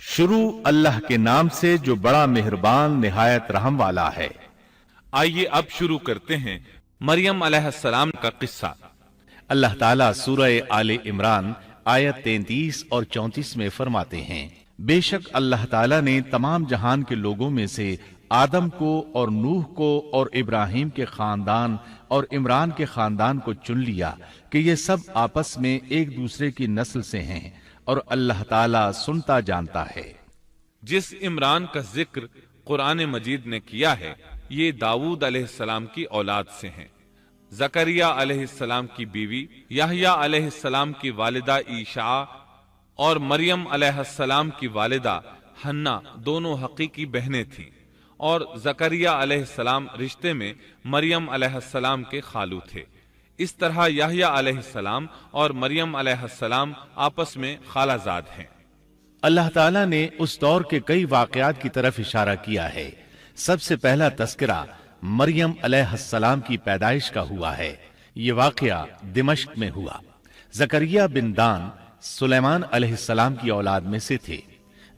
شروع اللہ کے نام سے جو بڑا مہربان نہایت رحم والا ہے۔ آئیے اب شروع کرتے ہیں مریم علیہ السلام کا قصہ۔ اللہ تعالیٰ سورہ آل عمران آیت 33 اور 34 میں فرماتے ہیں، بے شک اللہ تعالیٰ نے تمام جہان کے لوگوں میں سے آدم کو اور نوح کو اور ابراہیم کے خاندان اور عمران کے خاندان کو چن لیا کہ یہ سب آپس میں ایک دوسرے کی نسل سے ہیں، اور اللہ تعالیٰ سنتا جانتا ہے۔ جس عمران کا ذکر قرآن مجید نے کیا ہے یہ داؤد علیہ السلام کی اولاد سے ہیں۔ زکریا علیہ السلام کی بیوی، یحییٰ علیہ السلام کی والدہ عیشا اور مریم علیہ السلام کی والدہ حنا دونوں حقیقی بہنیں تھیں، اور زکریا علیہ السلام رشتے میں مریم علیہ السلام کے خالو تھے۔ اس طرح یحییٰ علیہ السلام اور مریم علیہ السلام آپس میں خالہ زاد ہیں۔ اللہ تعالیٰ نے اس دور کے کئی واقعات کی طرف اشارہ کیا ہے۔ سب سے پہلا تذکرہ مریم علیہ السلام کی پیدائش کا ہوا ہے۔ یہ واقعہ دمشق میں ہوا۔ زکریا بن دان سلیمان علیہ السلام کی اولاد میں سے تھے۔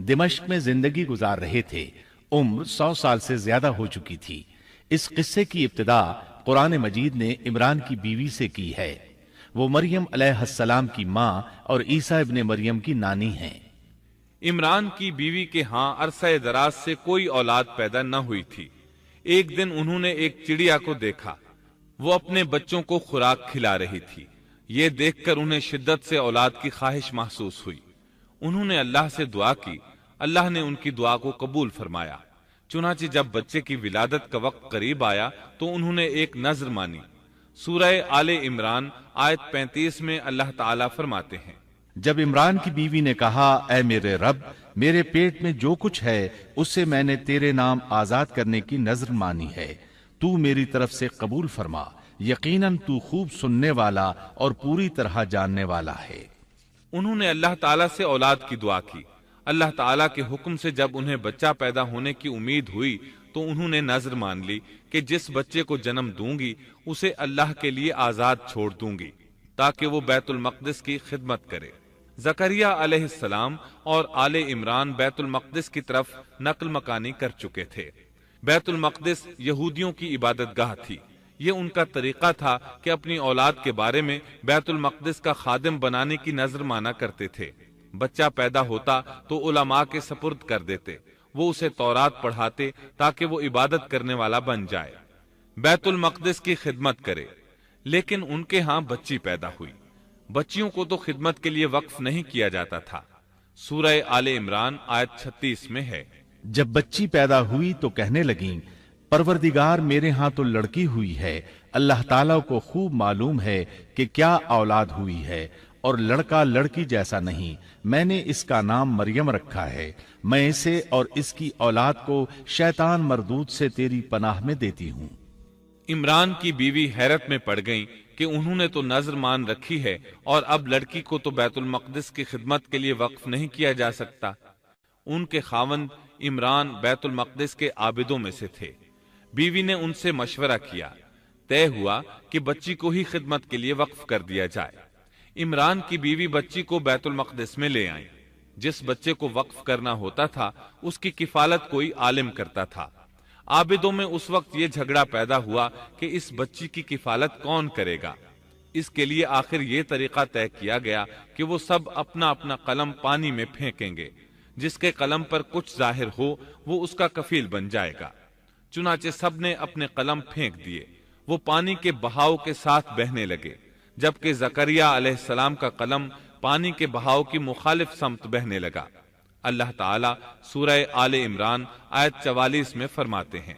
دمشق میں زندگی گزار رہے تھے۔ عمر 100 سال سے زیادہ ہو چکی تھی۔ اس قصے کی ابتدا قرآن مجید نے عمران کی بیوی سے کی ہے۔ وہ مریم علیہ السلام کی ماں اور عیسیٰ ابن مریم کی نانی ہیں۔ عمران کی بیوی کے ہاں عرصہ دراز سے کوئی اولاد پیدا نہ ہوئی تھی۔ ایک دن انہوں نے ایک چڑیا کو دیکھا، وہ اپنے بچوں کو خوراک کھلا رہی تھی۔ یہ دیکھ کر انہیں شدت سے اولاد کی خواہش محسوس ہوئی۔ انہوں نے اللہ سے دعا کی، اللہ نے ان کی دعا کو قبول فرمایا۔ چنانچہ جب بچے کی ولادت کا وقت قریب آیا تو انہوں نے ایک نذر مانی۔ سورہ آل عمران آیت 35 میں اللہ تعالیٰ فرماتے ہیں، جب عمران کی بیوی نے کہا، اے میرے رب، میرے پیٹ میں جو کچھ ہے اسے میں نے تیرے نام آزاد کرنے کی نذر مانی ہے، تو میری طرف سے قبول فرما، یقیناً تو خوب سننے والا اور پوری طرح جاننے والا ہے۔ انہوں نے اللہ تعالیٰ سے اولاد کی دعا کی۔ اللہ تعالیٰ کے حکم سے جب انہیں بچہ پیدا ہونے کی امید ہوئی تو انہوں نے نذر مان لی کہ جس بچے کو جنم دوں گی اسے اللہ کے لیے آزاد چھوڑ دوں گی تاکہ وہ بیت المقدس کی خدمت کرے۔ زکریا علیہ السلام اور آل عمران بیت المقدس کی طرف نقل مکانی کر چکے تھے۔ بیت المقدس یہودیوں کی عبادت گاہ تھی۔ یہ ان کا طریقہ تھا کہ اپنی اولاد کے بارے میں بیت المقدس کا خادم بنانے کی نذر مانا کرتے تھے۔ بچہ پیدا ہوتا تو علماء کے سپرد کر دیتے، وہ اسے تورات پڑھاتے تاکہ وہ عبادت کرنے والا بن جائے، بیت المقدس کی خدمت کرے۔ لیکن ان کے ہاں بچی پیدا ہوئی۔ بچیوں کو تو خدمت کے لیے وقف نہیں کیا جاتا تھا۔ سورہ آل عمران آیت 36 میں ہے، جب بچی پیدا ہوئی تو کہنے لگیں، پروردگار میرے ہاں تو لڑکی ہوئی ہے، اللہ تعالیٰ کو خوب معلوم ہے کہ کیا اولاد ہوئی ہے، اور لڑکا لڑکی جیسا نہیں، میں نے اس کا نام مریم رکھا ہے، میں اسے اور اس کی اولاد کو شیطان مردود سے تیری پناہ میں دیتی ہوں۔ عمران کی بیوی حیرت میں پڑ گئیں کہ انہوں نے تو نذر مان رکھی ہے اور اب لڑکی کو تو بیت المقدس کی خدمت کے لیے وقف نہیں کیا جا سکتا۔ ان کے خاوند عمران بیت المقدس کے عابدوں میں سے تھے۔ بیوی نے ان سے مشورہ کیا، طے ہوا کہ بچی کو ہی خدمت کے لیے وقف کر دیا جائے۔ عمران کی بیوی بچی کو بیت المقدس میں لے آئیں۔ جس بچے کو وقف کرنا ہوتا تھا اس کی کفالت کوئی عالم کرتا تھا۔ عابدوں میں اس وقت یہ جھگڑا پیدا ہوا کہ اس بچی کی کفالت کون کرے گا۔ اس کے لیے آخر یہ طریقہ طے کیا گیا کہ وہ سب اپنا اپنا قلم پانی میں پھینکیں گے، جس کے قلم پر کچھ ظاہر ہو وہ اس کا کفیل بن جائے گا۔ چنانچہ سب نے اپنے قلم پھینک دیے، وہ پانی کے بہاؤ کے ساتھ بہنے لگے، جبکہ زکریا علیہ السلام کا قلم پانی کے بہاؤ کی مخالف سمت بہنے لگا۔ اللہ تعالیٰ سورہ آل عمران آیت 44 میں فرماتے ہیں،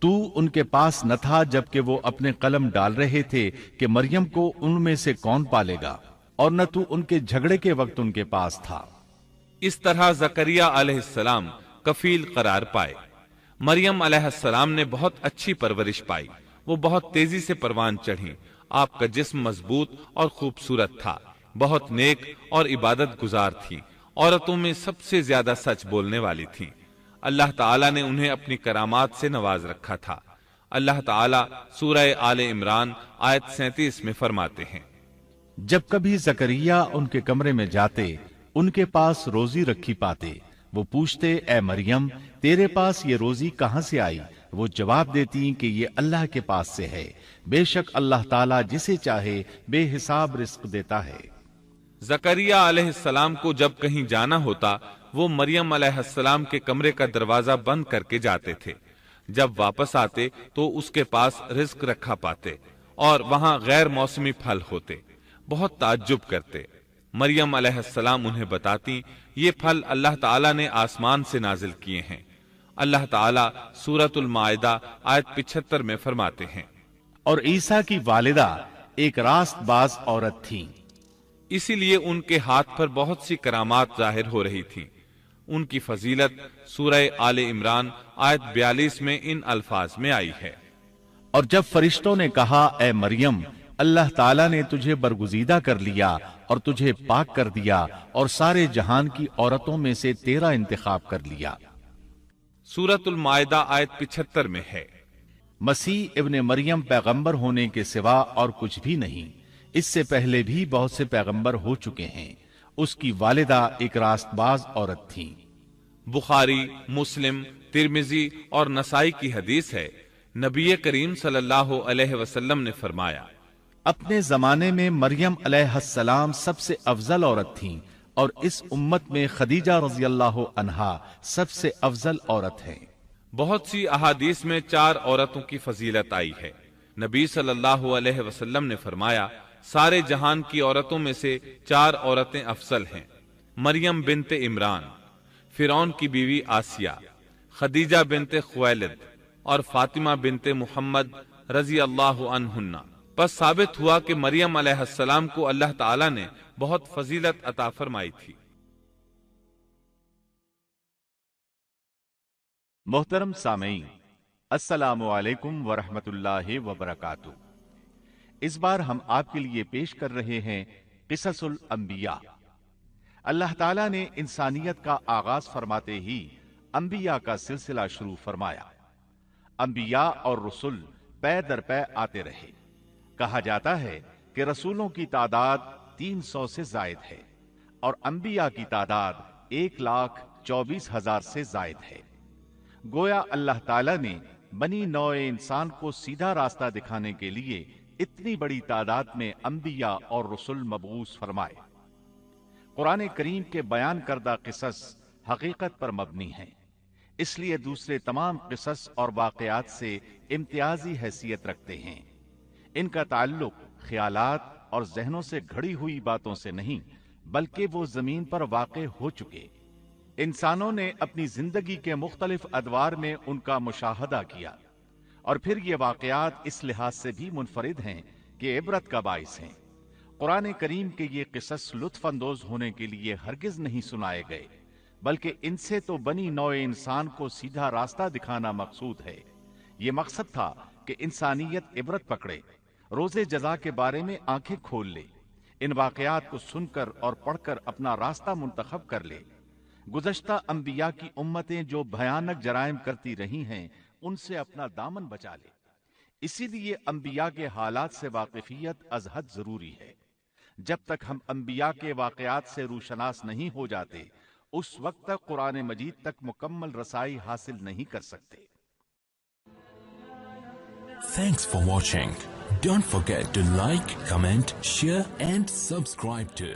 تو ان کے پاس نہ تھا جبکہ وہ اپنے قلم ڈال رہے تھے کہ مریم کو ان میں سے کون پالے گا، اور نہ تو ان کے جھگڑے کے وقت ان کے پاس تھا۔ اس طرح زکریا علیہ السلام کفیل قرار پائے۔ مریم علیہ السلام نے بہت اچھی پرورش پائی، وہ بہت تیزی سے پروان چڑھی۔ آپ کا جسم مضبوط اور خوبصورت تھا، بہت نیک اور عبادت گزار تھی، عورتوں میں سب سے زیادہ سچ بولنے والی تھی۔ اللہ تعالیٰ نے انہیں اپنی کرامات سے نواز رکھا تھا۔ اللہ تعالیٰ سورہ آل عمران آیت 37 میں فرماتے ہیں، جب کبھی زکریا ان کے کمرے میں جاتے ان کے پاس روزی رکھی پاتے، وہ پوچھتے اے مریم تیرے پاس یہ روزی کہاں سے آئی؟ وہ جواب دیتی کہ یہ اللہ کے پاس سے ہے، بے شک اللہ تعالیٰ جسے چاہے بے حساب رزق دیتا ہے۔ زکریا علیہ السلام کو جب کہیں جانا ہوتا وہ مریم علیہ السلام کے کمرے کا دروازہ بند کر کے جاتے تھے۔ جب واپس آتے تو اس کے پاس رزق رکھا پاتے اور وہاں غیر موسمی پھل ہوتے۔ بہت تعجب کرتے۔ مریم علیہ السلام انہیں بتاتی یہ پھل اللہ تعالیٰ نے آسمان سے نازل کیے ہیں۔ اللہ تعالیٰ سورۃ المائدہ آیت 75 میں فرماتے ہیں، اور عیسیٰ کی والدہ ایک راست باز عورت تھی، اسی لیے ان کے ہاتھ پر بہت سی کرامات ظاہر ہو رہی تھی۔ ان کی فضیلت سورہ آل عمران آیت 42 میں ان الفاظ میں آئی ہے، اور جب فرشتوں نے کہا اے مریم اللہ تعالیٰ نے تجھے برگزیدہ کر لیا اور تجھے پاک کر دیا اور سارے جہان کی عورتوں میں سے تیرا انتخاب کر لیا۔ سورۃ المائدہ آیت 75 میں ہے۔ مسیح ابن مریم پیغمبر ہونے کے سوا اور کچھ بھی نہیں، اس سے پہلے بھی بہت سے پیغمبر ہو چکے ہیں۔ اس کی والدہ ایک راست باز عورت تھی۔ بخاری، مسلم، ترمذی اور نسائی کی حدیث ہے، نبی کریم صلی اللہ علیہ وسلم نے فرمایا، اپنے زمانے میں مریم علیہ السلام سب سے افضل عورت تھیں اور اس امت میں خدیجہ رضی اللہ عنہا سب سے افضل عورت ہیں۔ بہت سی احادیث میں 4 عورتوں کی فضیلت آئی ہے۔ نبی صلی اللہ علیہ وسلم نے فرمایا سارے جہان کی عورتوں میں سے 4 عورتیں افضل ہیں، مریم بنت عمران، فرعون کی بیوی آسیہ، خدیجہ بنت خویلد اور فاطمہ بنت محمد رضی اللہ عنہن۔ پس ثابت ہوا کہ مریم علیہ السلام کو اللہ تعالیٰ نے بہت فضیلت عطا فرمائی تھی۔ محترم سامعین، السلام علیکم ورحمۃ اللہ وبرکاتہ۔ اس بار ہم آپ کے لیے پیش کر رہے ہیں قصص الانبیاء۔ اللہ تعالیٰ نے انسانیت کا آغاز فرماتے ہی انبیاء کا سلسلہ شروع فرمایا۔ انبیاء اور رسول پے در پے آتے رہے۔ کہا جاتا ہے کہ رسولوں کی تعداد 300 سے زائد ہے اور انبیاء کی تعداد 1,24,000 سے زائد ہے۔ گویا اللہ تعالیٰ نے بنی نوع انسان کو سیدھا راستہ دکھانے کے لیے اتنی بڑی تعداد میں انبیاء اور رسول مبعوث فرمائے۔ قرآن کریم کے بیان کردہ قصص حقیقت پر مبنی ہیں، اس لیے دوسرے تمام قصص اور واقعات سے امتیازی حیثیت رکھتے ہیں۔ ان کا تعلق خیالات اور ذہنوں سے گھڑی ہوئی باتوں سے نہیں، بلکہ وہ زمین پر واقع ہو چکے۔ انسانوں نے اپنی زندگی کے مختلف ادوار میں ان کا مشاہدہ کیا، اور پھر یہ واقعات اس لحاظ سے بھی منفرد ہیں کہ عبرت کا باعث ہیں۔ قرآن کریم کے یہ قصص لطف اندوز ہونے کے لیے ہرگز نہیں سنائے گئے، بلکہ ان سے تو بنی نوع انسان کو سیدھا راستہ دکھانا مقصود ہے۔ یہ مقصد تھا کہ انسانیت عبرت پکڑے، روز جزا کے بارے میں آنکھیں کھول لے، ان واقعات کو سن کر اور پڑھ کر اپنا راستہ منتخب کر لے۔ گزشتہ انبیاء کی امتیں جو بھیانک جرائم کرتی رہی ہیں، ان سے اپنا دامن بچا لے۔ اسی لیے انبیاء کے حالات سے واقفیت از حد ضروری ہے۔ جب تک ہم انبیاء کے واقعات سے روشناس نہیں ہو جاتے، اس وقت تک قرآن مجید تک مکمل رسائی حاصل نہیں کر سکتے۔ Thanks for watching. Don't forget to like, comment, share and subscribe to